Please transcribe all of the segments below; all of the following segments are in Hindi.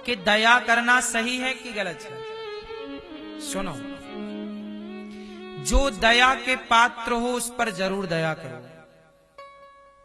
कि दया करना सही है कि गलत है। सुनो, जो दया के पात्र हो उस पर जरूर दया करो,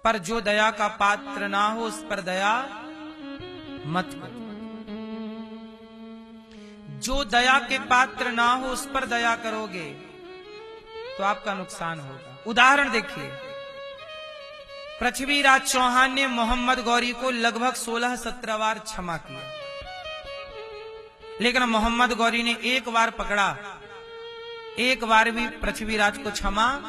पर जो दया का पात्र ना हो उस पर दया मत करो। जो दया के पात्र ना हो उस पर दया करोगे तो आपका नुकसान होगा। उदाहरण देखिए, पृथ्वीराज चौहान ने मोहम्मद गौरी को लगभग 16-17 बार क्षमा किया, लेकिन मोहम्मद गौरी ने एक बार पकड़ा, एक बार भी पृथ्वीराज को क्षमा।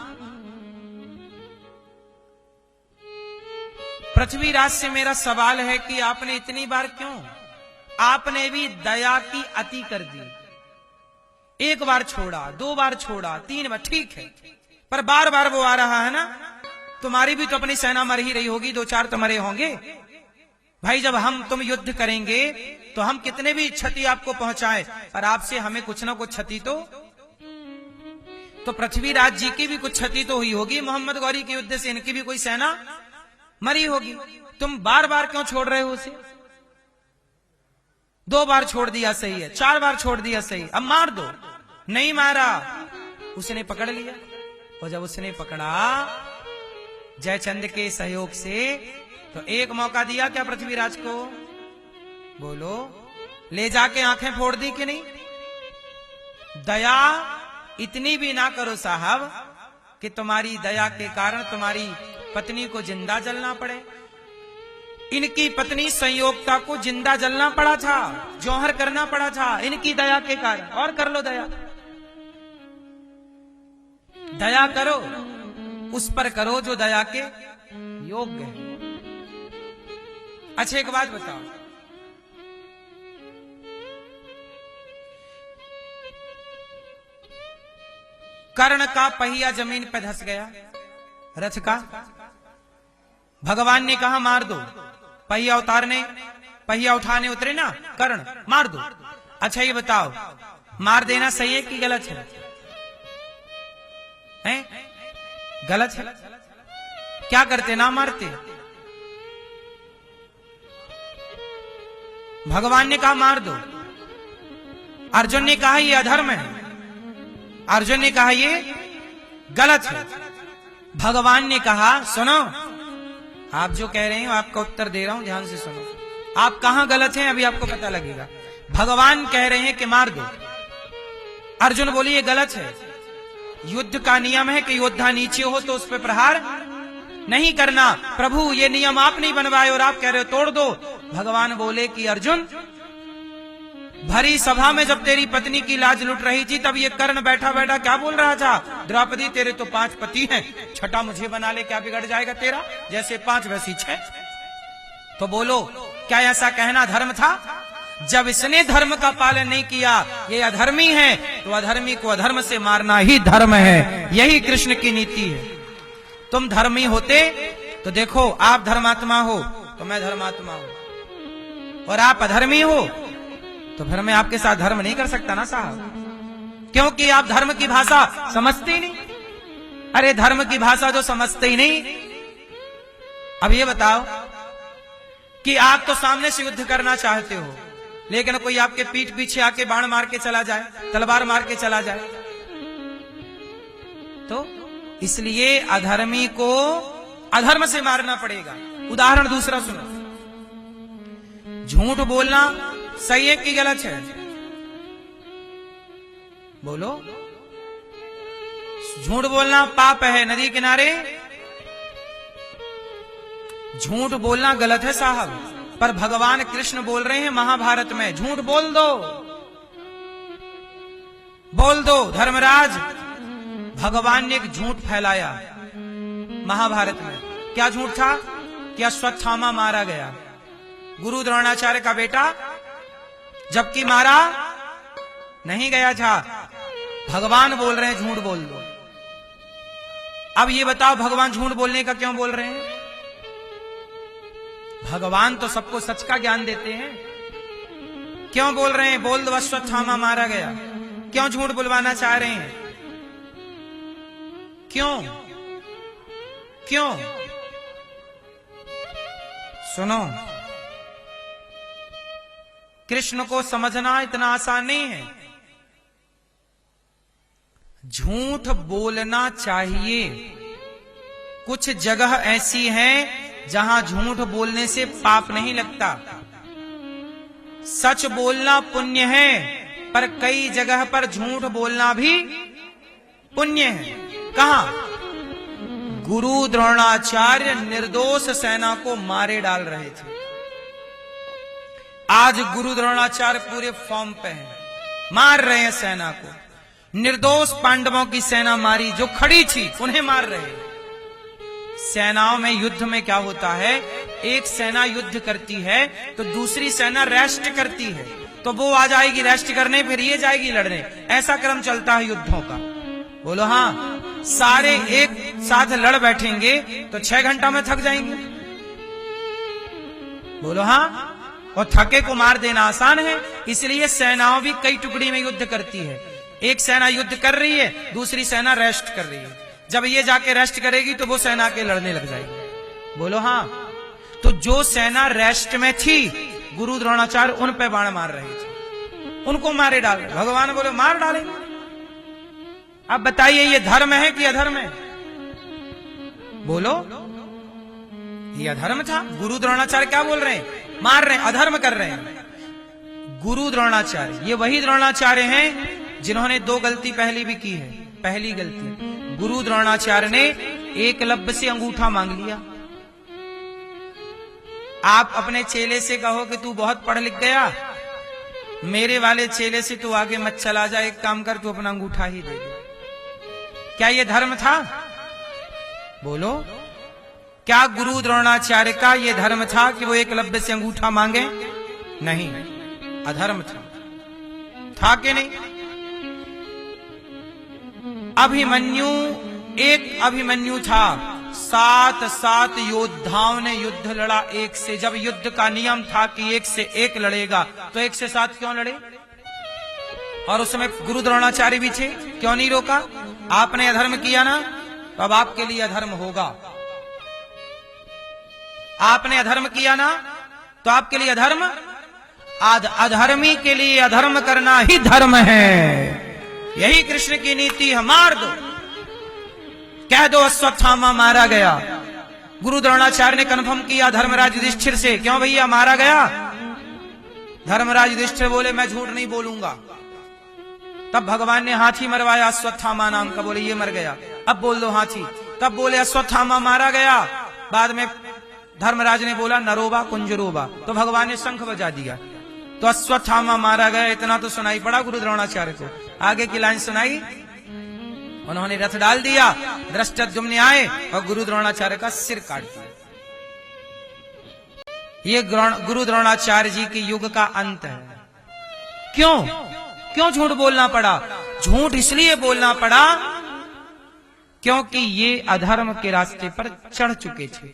पृथ्वीराज से मेरा सवाल है कि आपने इतनी बार क्यों? आपने भी दया की अति कर दी। एक बार छोड़ा, 2 बार छोड़ा, 3 बार, ठीक है, पर बार बार वो आ रहा है ना। तुम्हारी भी तो अपनी सेना मर ही रही होगी, 2-4 तो मरे होंगे भाई। जब हम तुम युद्ध करेंगे तो हम कितने भी क्षति आपको पहुंचाएं, पर आपसे हमें कुछ ना कुछ क्षति तो पृथ्वीराज जी की भी कुछ क्षति तो हुई होगी। मोहम्मद गौरी के युद्ध से इनकी भी कोई सेना मरी होगी। तुम बार बार क्यों छोड़ रहे हो उसे? 2 बार छोड़ दिया सही है, 4 बार छोड़ दिया सही, अब मार दो। नहीं मारा, उसने पकड़ लिया, और जब उसने पकड़ा जयचंद के सहयोग से, तो एक मौका दिया क्या पृथ्वीराज को? बोलो, ले जाके आंखें फोड़ दी कि नहीं? दया इतनी भी ना करो साहब कि तुम्हारी दया के कारण तुम्हारी पत्नी को जिंदा जलना पड़े। इनकी पत्नी संयोगता को जिंदा जलना पड़ा था, जौहर करना पड़ा था इनकी दया के कारण। और कर लो दया, दया करो, उस पर करो जो दया के योग्य है। अच्छा, एक बात बताओ, कर्ण का पहिया जमीन पर धंस गया, रथ का। भगवान ने कहा मार दो, पहिया उठाने उतरे ना कर्ण, मार दो। अच्छा ये बताओ, मार देना सही है कि गलत है? हैं? गलत है। क्या करते? ना मारते। भगवान ने कहा मार दो, अर्जुन ने कहा ये अधर्म है, अर्जुन ने कहा ये गलत है। भगवान ने कहा सुनो, आप जो कह रहे हो आपका उत्तर दे रहा हूं, ध्यान से सुनो। आप कहां गलत हैं अभी आपको पता लगेगा। भगवान कह रहे हैं कि मार दो, अर्जुन बोली ये गलत है। युद्ध का नियम है कि योद्धा नीचे हो तो उस पर प्रहार नहीं करना। प्रभु ये नियम आप नहीं बनवाए और आप कह रहे हो तोड़ दो। भगवान बोले कि अर्जुन, भरी सभा में जब तेरी पत्नी की लाज लुट रही थी तब ये कर्ण बैठा बैठा क्या बोल रहा था? द्रौपदी तेरे तो 5 पति हैं, छठा मुझे बना ले, क्या बिगड़ जाएगा तेरा? जैसे 5 वैसी 6। तो बोलो, क्या ऐसा कहना धर्म था? जब इसने धर्म का पालन नहीं किया, ये अधर्मी है, तो अधर्मी को अधर्म से मारना ही धर्म है। यही कृष्ण की नीति है। तुम धर्मी होते तो देखो, आप धर्मात्मा हो तो मैं धर्मात्मा हूं, और आप अधर्मी हो तो फिर मैं आपके साथ धर्म नहीं कर सकता ना साहब, क्योंकि आप धर्म की भाषा समझते ही नहीं। अरे धर्म की भाषा जो समझते ही नहीं। अब ये बताओ कि आप तो सामने से युद्ध करना चाहते हो, लेकिन कोई आपके पीठ पीछे आके बाण मार के चला जाए, तलवार मार के चला जाए, तो इसलिए अधर्मी को अधर्म से मारना पड़ेगा। उदाहरण दूसरा सुनो, झूठ बोलना सही है कि गलत है? बोलो, झूठ बोलना पाप है। नदी किनारे झूठ बोलना गलत है साहब, पर भगवान कृष्ण बोल रहे हैं महाभारत में, झूठ बोल दो धर्मराज। भगवान ने एक झूठ फैलाया महाभारत में। क्या झूठ था? कि अश्वत्थामा मारा गया, गुरु द्रोणाचार्य का बेटा, जबकि मारा नहीं गया था। भगवान बोल रहे हैं झूठ बोल दो। अब ये बताओ, भगवान झूठ बोलने का क्यों बोल रहे हैं? भगवान तो सबको सच का ज्ञान देते हैं। क्यों बोल रहे हैं बोल दो अश्वत्थामा मारा गया? क्यों झूठ बुलवाना चाह रहे हैं? क्यों? सुनो, कृष्ण को समझना इतना आसान नहीं है। झूठ बोलना चाहिए। कुछ जगह ऐसी हैं जहां झूठ बोलने से पाप नहीं लगता। सच बोलना पुण्य है, पर कई जगह पर झूठ बोलना भी पुण्य है। कहां? गुरु द्रोणाचार्य निर्दोष सेना को मारे डाल रहे थे। आज गुरु द्रोणाचार्य पूरे फॉर्म पे हैं, मार रहे हैं सेना को। निर्दोष पांडवों की सेना मारी, जो खड़ी थी उन्हें मार रहे हैं। सेनाओं में युद्ध में क्या होता है, एक सेना युद्ध करती है तो दूसरी सेना रेस्ट करती है, तो वो आ जाएगी रेस्ट करने, फिर ये जाएगी लड़ने। ऐसा क्रम चलता है युद्धों का। बोलो हाँ। सारे एक साथ लड़ बैठेंगे तो 6 घंटा में थक जाएंगे। बोलो हाँ। और थके को मार देना आसान है, इसलिए सेनाओं भी कई टुकड़ी में युद्ध करती है। एक सेना युद्ध कर रही है, दूसरी सेना रेस्ट कर रही है। जब ये जाके रेस्ट करेगी तो वो सेना के लड़ने लग जाएगी। बोलो हाँ। तो जो सेना रेस्ट में थी, गुरु द्रोणाचार्य उन पे बाण मार रहे थे, उनको मारे डाल रहे। भगवान बोले मार डालेंगे। अब बताइए ये धर्म है कि अधर्म है? बोलो, ये अधर्म था। गुरु द्रोणाचार्य क्या बोल रहे हैं? मार रहे हैं, अधर्म कर रहे हैं। गुरु द्रोणाचार्य ये वही द्रोणाचार्य हैं जिन्होंने 2 गलती पहले भी की है। पहली गलती, गुरु द्रोणाचार्य ने एकलव्य से अंगूठा मांग लिया। आप अपने चेले से कहो कि तू बहुत पढ़ लिख गया, मेरे वाले चेले से तू आगे मत चला जा, एक काम कर तू अपना अंगूठा ही दे दे। क्या ये धर्म था? बोलो, क्या गुरु द्रोणाचार्य का ये धर्म था कि वो एकलव्य से अंगूठा मांगे? नहीं, अधर्म था कि नहीं? अभिमन्यु था। 7 योद्धाओं ने युद्ध लड़ा एक से। जब युद्ध का नियम था कि 1 से 1 लड़ेगा, तो 1 से 7 क्यों लड़े? और उस समय गुरु द्रोणाचार्य भी थे, क्यों नहीं रोका? आपने अधर्म किया ना, तो अब आपके लिए अधर्म होगा। आपने अधर्म किया ना, तो आपके लिए अधर्म। अधर्मी के लिए अधर्म करना ही धर्म है। यही कृष्ण की नीति है। मार दो, कह दो अश्वत्थामा मारा गया। गुरु द्रोणाचार्य ने कन्फर्म किया धर्मराज युधिष्ठिर से, क्यों भैया मारा गया? धर्मराज युधिष्ठिर बोले मैं झूठ नहीं बोलूंगा। तब भगवान ने हाथी मरवाया अश्वत्थामा नाम का, बोले ये मर गया, अब बोल दो हाथी। तब बोले अश्वत्थामा मारा गया। बाद में धर्मराज ने बोला नरोबा कुंजरोबा, तो भगवान ने शंख बजा दिया, तो अश्वत्थामा मारा गया। इतना तो सुनाई पड़ा गुरु द्रोणाचार्य को। आगे की लाइन सुनाई, उन्होंने रथ डाल दिया, धृष्टद्युम्न आए और गुरु द्रोणाचार्य का सिर काट दिया। ये गुरु द्रोणाचार्य जी के युग का अंत है। क्यों झूठ बोलना पड़ा? झूठ इसलिए बोलना पड़ा क्योंकि ये अधर्म के रास्ते पर चढ़ चुके थे।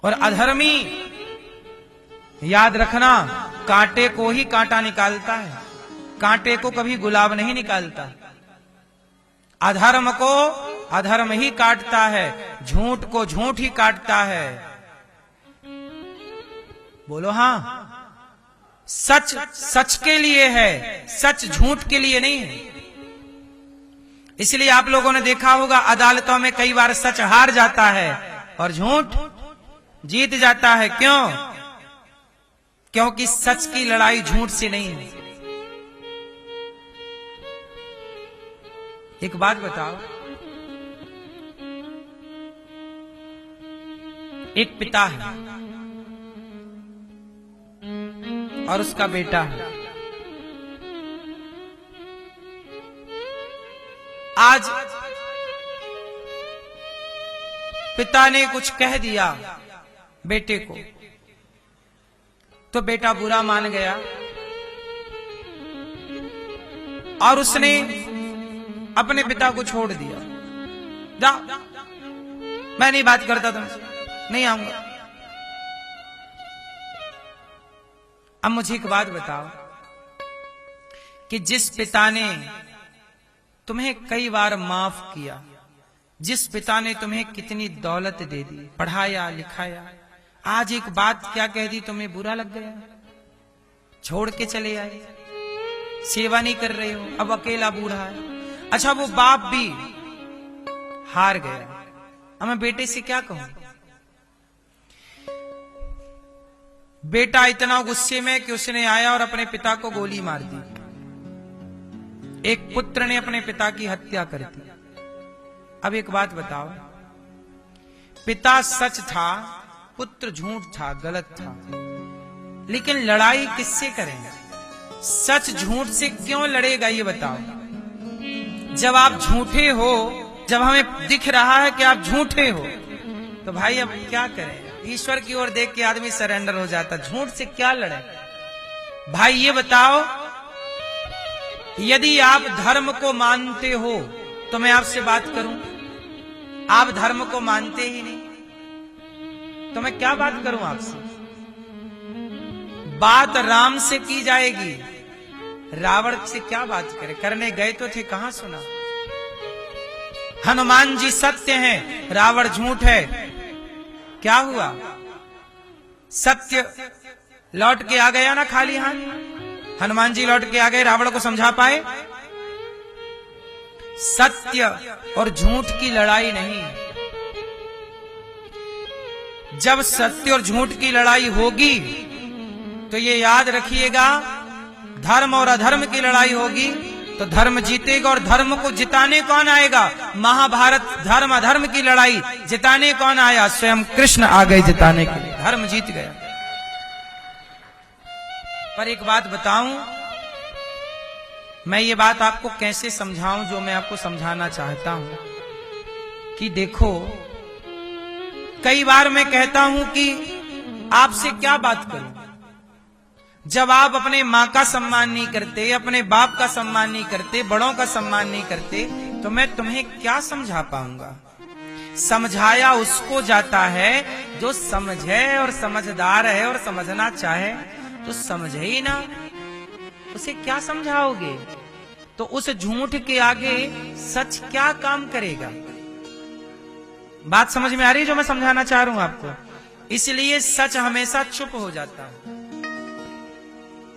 और अधर्मी, याद रखना, कांटे को ही कांटा निकालता है, कांटे को कभी गुलाब नहीं निकालता। अधर्म को अधर्म ही काटता है, झूठ को झूठ ही काटता है। बोलो हाँ। सच सच के लिए है, सच झूठ के लिए नहीं है। इसलिए आप लोगों ने देखा होगा अदालतों में कई बार सच हार जाता है और झूठ जीत जाता है। क्यों? क्योंकि सच की लड़ाई झूठ से नहीं है। एक बात बताओ, एक पिता है और उसका बेटा है। आज पिता ने कुछ कह दिया बेटे को, तो बेटा बुरा मान गया और उसने अपने पिता को छोड़ दिया। जा, मैं नहीं बात करता तुमसे, नहीं आऊंगा। अब मुझे एक बात बताओ कि जिस पिता ने तुम्हें कई बार माफ किया, जिस पिता ने तुम्हें कितनी दौलत दे दी, पढ़ाया लिखाया, आज एक बात क्या कह दी, तुम्हें बुरा लग गया, छोड़ के चले आए, सेवा नहीं कर रहे हो, अब अकेला बूढ़ा है। अच्छा वो बाप भी हार गया, अब मैं बेटे से क्या कहूं। बेटा इतना गुस्से में कि उसने आया और अपने पिता को गोली मार दी। एक पुत्र ने अपने पिता की हत्या कर दी। अब एक बात बताओ, पिता सच था, पुत्र झूठ था, गलत था, लेकिन लड़ाई किससे करेंगे? सच झूठ से क्यों लड़ेगा ये बताओ। जब आप झूठे हो, जब हमें दिख रहा है कि आप झूठे हो, तो भाई अब क्या करें? ईश्वर की ओर देख के आदमी सरेंडर हो जाता, झूठ से क्या लड़े। भाई ये बताओ, यदि आप धर्म को मानते हो तो मैं आपसे बात करूं, आप धर्म को मानते ही नहीं तो मैं क्या बात करूं आपसे। बात राम से की जाएगी, रावण से क्या बात करें, करने गए तो थे, कहां सुना। हनुमान जी सत्य हैं, रावण झूठ है, क्या हुआ? सत्य लौट के आ गया ना खाली हाथ। हनुमान जी लौट के आ गए, रावण को समझा पाए। सत्य और झूठ की लड़ाई नहीं, जब सत्य और झूठ की लड़ाई होगी तो ये याद रखिएगा, धर्म और अधर्म की लड़ाई होगी तो धर्म जीतेगा। और धर्म को जिताने कौन आएगा? महाभारत धर्म अधर्म की लड़ाई जिताने कौन आया? स्वयं कृष्ण आ गए जिताने के लिए, धर्म जीत गया। पर एक बात बताऊं, मैं ये बात आपको कैसे समझाऊं जो मैं आपको समझाना चाहता हूं कि देखो, कई बार मैं कहता हूं कि आपसे क्या बात करूं। जब आप अपने माँ का सम्मान नहीं करते, अपने बाप का सम्मान नहीं करते, बड़ों का सम्मान नहीं करते, तो मैं तुम्हें क्या समझा पाऊंगा। समझाया उसको जाता है जो समझे और समझदार है और समझना चाहे, तो समझे ही ना, उसे क्या समझाओगे। तो उस झूठ के आगे सच क्या काम करेगा। बात समझ में आ रही है जो मैं समझाना चाह रहा हूं आपको। इसलिए सच हमेशा चुप हो जाता है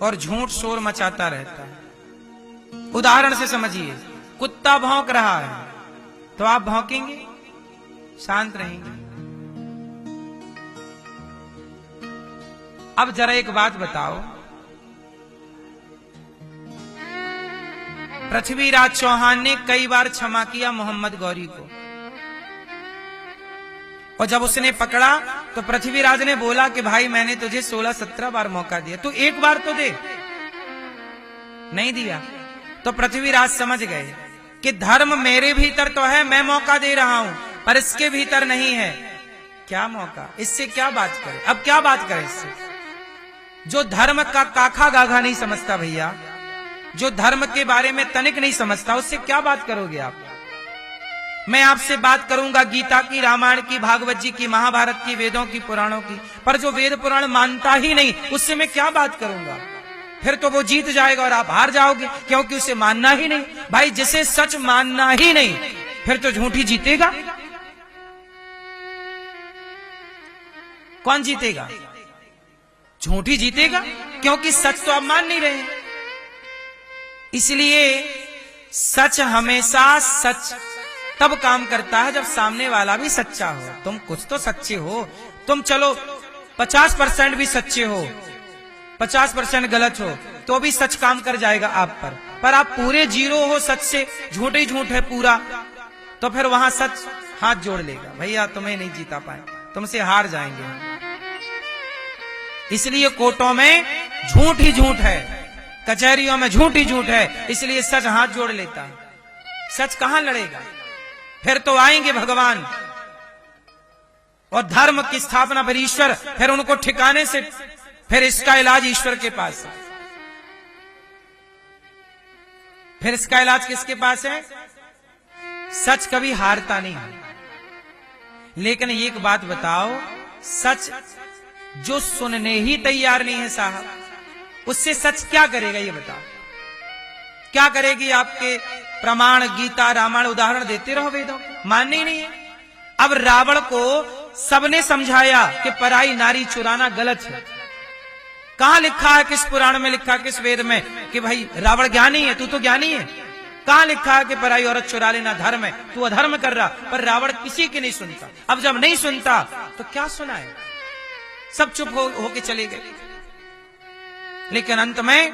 और झूठ शोर मचाता रहता है। उदाहरण से समझिए, कुत्ता भौंक रहा है तो आप भौंकेंगे, शांत रहेंगे। अब जरा एक बात बताओ, पृथ्वीराज चौहान ने कई बार क्षमा किया मोहम्मद गौरी को, और जब उसने पकड़ा तो पृथ्वीराज ने बोला कि भाई मैंने तुझे 16-17 बार मौका दिया, तू एक बार तो दे। नहीं दिया तो पृथ्वीराज समझ गए कि धर्म मेरे भीतर तो है, मैं मौका दे रहा हूं, पर इसके भीतर नहीं है। क्या मौका, इससे क्या बात करें। अब क्या बात करें इससे, जो धर्म का काखा गाघा नहीं समझता भैया, जो धर्म के बारे में तनिक नहीं समझता, उससे क्या बात करोगे आप। मैं आपसे बात करूंगा गीता की, रामायण की, भागवत जी की, महाभारत की, वेदों की, पुराणों की, पर जो वेद पुराण मानता ही नहीं उससे मैं क्या बात करूंगा। फिर तो वो जीत जाएगा और आप हार जाओगे, क्योंकि उसे मानना ही नहीं। भाई जिसे सच मानना ही नहीं, फिर तो झूठी जीतेगा। कौन जीतेगा? झूठी जीतेगा, क्योंकि सच तो आप मान नहीं रहे। इसलिए सच हमेशा सच तब काम करता है जब सामने वाला भी सच्चा हो। तुम कुछ तो सच्चे हो, तुम चलो 50% भी सच्चे हो, 50% गलत हो, तो भी सच काम कर जाएगा आप पर आप पूरे 0 हो सच से, झूठ ही झूठ है पूरा, तो फिर वहां सच हाथ जोड़ लेगा, भैया तुम्हें नहीं जीता पाए, तुमसे हार जाएंगे। इसलिए कोर्टों में झूठ ही झूठ है, कचहरियों में झूठ ही झूठ है, इसलिए सच हाथ जोड़ लेता है। सच कहां लड़ेगा। फिर तो आएंगे भगवान और धर्म की स्थापना पर ईश्वर, फिर उनको ठिकाने से, फिर इसका इलाज ईश्वर के पास है। फिर इसका इलाज किसके पास है? सच कभी हारता नहीं है। लेकिन एक बात बताओ, सच जो सुनने ही तैयार नहीं है साहब, उससे सच क्या करेगा ये बताओ। क्या करेगी? आपके प्रमाण गीता रामायण उदाहरण देते रहो, वेदों मानने ही नहीं है। अब रावण को सबने समझाया कि पराई नारी चुराना गलत है। कहां लिखा है, किस पुराण में लिखा, किस वेद में कि भाई रावण ज्ञानी है, तू तो ज्ञानी है। कहां लिखा है कि पराई औरत चुरा लेना धर्म है, तू अधर्म कर रहा। पर रावण किसी की नहीं सुनता। अब जब नहीं सुनता तो क्या सुनाए, सब चुप होके चले गए। लेकिन अंत में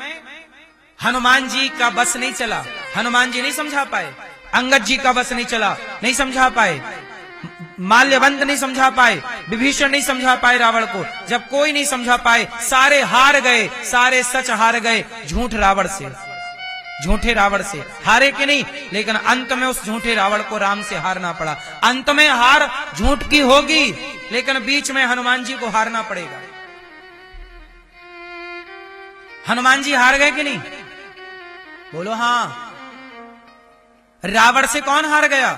हनुमान जी का बस नहीं चला, हनुमान जी नहीं समझा पाए। अंगद जी का बस नहीं चला, नहीं समझा पाए। माल्यवंत नहीं समझा पाए, विभीषण नहीं समझा पाए रावण को। जब कोई नहीं समझा पाए, सारे हार गए, सारे सच हार गए झूठ रावण से, झूठे रावण से हारे कि नहीं। लेकिन अंत में उस झूठे रावण को राम से हारना पड़ा। अंत में हार झूठ की होगी, लेकिन बीच में हनुमान जी को हारना पड़ेगा। हनुमान जी हार गए कि नहीं, बोलो हाँ। रावण से कौन हार गया,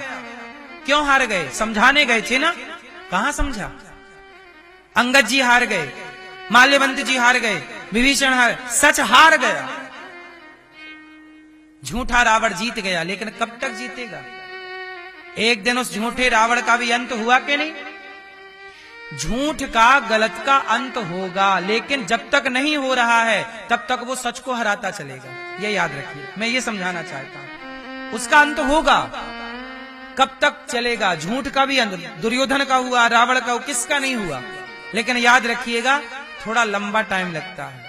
क्यों हार गए, समझाने गए थे ना, कहां समझा। अंगद जी हार गए, माल्यवंत जी हार गए, विभीषण हार, सच हार गया। झूठा रावण जीत गया, लेकिन कब तक जीतेगा। एक दिन उस झूठे रावण का भी अंत हुआ कि नहीं। झूठ का, गलत का अंत होगा, लेकिन जब तक नहीं हो रहा है तब तक वो सच को हराता चलेगा। ये याद रखिए, मैं ये समझाना चाहता हूं। उसका अंत होगा, कब तक चलेगा। झूठ का भी अंत, दुर्योधन का हुआ, रावण का, किसका नहीं हुआ। लेकिन याद रखिएगा थोड़ा लंबा टाइम लगता है।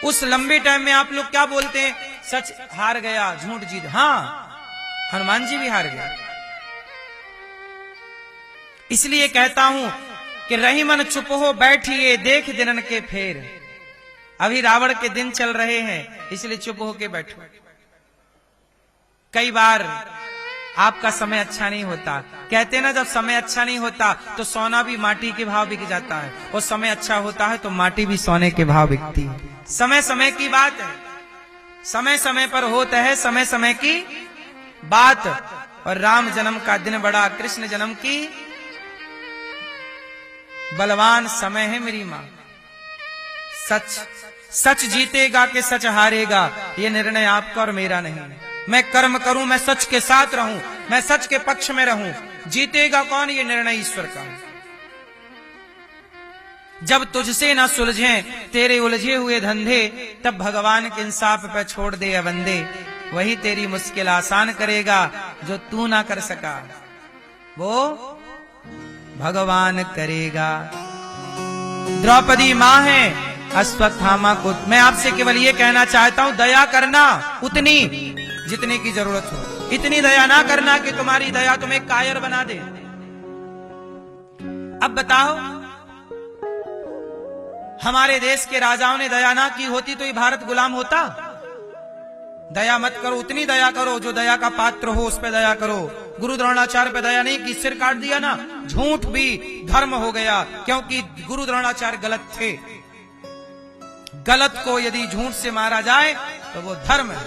उस लंबे टाइम में आप लोग क्या बोलते हैं, सच हार गया, झूठ जीत। हाँ, हनुमान जी भी हार गया। इसलिए कहता हूं कि रही मन चुप हो बैठिए, देख दिनन के फेर। अभी रावण के दिन चल रहे हैं, इसलिए चुप होके बैठो। कई बार आपका समय अच्छा नहीं होता। कहते ना, जब समय अच्छा नहीं होता तो सोना भी माटी के भाव बिक जाता है, और समय अच्छा होता है तो माटी भी सोने के भाव बिकती है। समय समय की बात है, समय समय पर होता है समय समय की बात। और राम जन्म का दिन बड़ा, कृष्ण जन्म की बलवान समय है मेरी मां। सच सच जीतेगा कि सच हारेगा, ये निर्णय आपका और मेरा नहीं। मैं कर्म करूं, मैं सच के साथ रहूं, मैं सच के पक्ष में रहूं, जीतेगा कौन, ये निर्णय ईश्वर का। जब तुझसे ना सुलझे तेरे उलझे हुए धंधे, तब भगवान के इंसाफ पे छोड़ दे बंदे। वही तेरी मुश्किल आसान करेगा जो तू ना कर सका, वो भगवान करेगा। द्रौपदी मां है, अश्वत्थामा को मैं आपसे केवल ये कहना चाहता हूं, दया करना उतनी जितने की जरूरत हो। इतनी दया ना करना कि तुम्हारी दया तुम्हें कायर बना दे। अब बताओ, हमारे देश के राजाओं ने दया ना की होती तो ये भारत गुलाम होता। दया मत करो, उतनी दया करो जो दया का पात्र हो, उस पे दया करो। गुरु द्रोणाचार्य पे दया नहीं की, सिर काट दिया ना, झूठ भी धर्म हो गया, क्योंकि गुरु द्रोणाचार्य गलत थे। गलत को यदि झूठ से मारा जाए तो वो धर्म है।